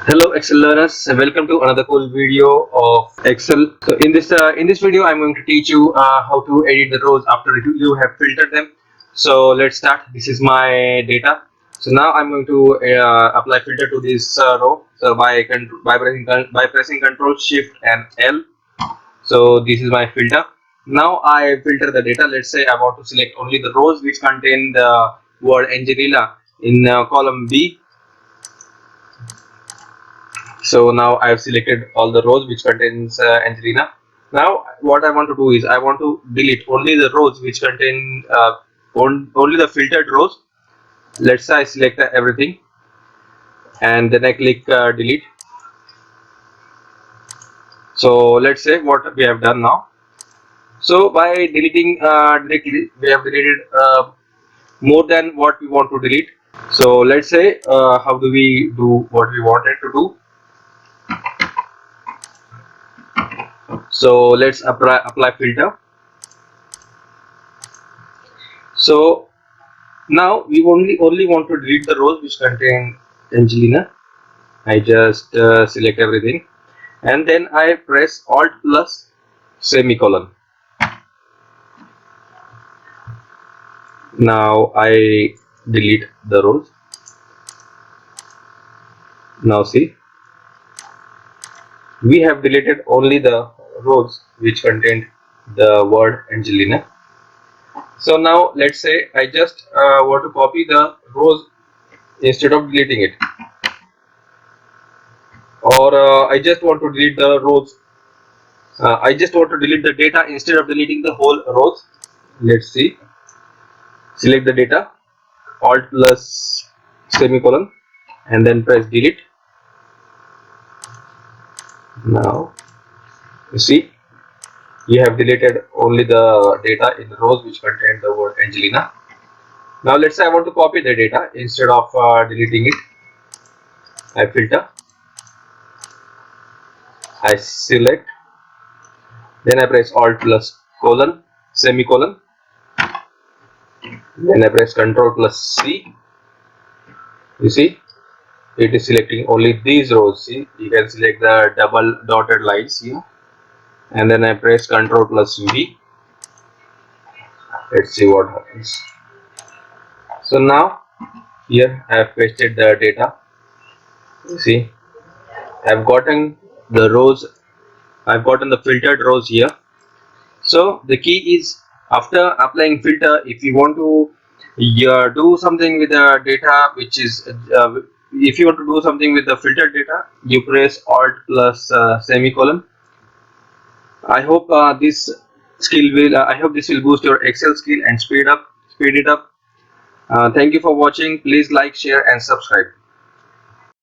Hello Excel learners, welcome to another cool video of Excel. So in this video I'm going to teach you how to edit the rows after you have filtered them. So let's start. This is my data. So now I'm going to apply filter to this row. So by pressing Control Shift and L. So this is my filter. Now I filter the data. Let's say I want to select only the rows which contain the word Angelina in column B. So now I have selected all the rows which contains Angelina. Now what I want to do is I want to delete only the rows which contain only the filtered rows. Let's say I select everything and then I click delete. So let's say what we have done now. So by deleting directly, we have deleted more than what we want to delete. So let's say how do we do what we wanted to do. So let's apply filter. So now we only want to delete the rows which contain Angelina. I just select everything and then I press Alt plus semicolon. Now I delete the rows. Now see, we have deleted only the rows which contained the word Angelina. So now let's say I just want to copy the rows instead of deleting it, or I just want to delete the rows. I just want to delete the data instead of deleting the whole rows. Let's see. Select the data, Alt plus semicolon, and then press delete. Now you see you have deleted only the data in the rows which contain the word Angelina. Now let's say I want to copy the data instead of deleting it. I filter, I select, then I press Alt plus colon semicolon, then I press Control plus C. You see it is selecting only these rows. See, you can select the double dotted lines here, and then I press Control plus V. Let's see what happens. So now here I have pasted the data. You see, I've gotten the rows, I've gotten the filtered rows here. So the key is, after applying filter, if you want to do something with the data which is if you want to do something with the filtered data, you press Alt plus semicolon. I hope I hope this will boost your Excel skill and speed it up. Thank you for watching. Please like, share and subscribe.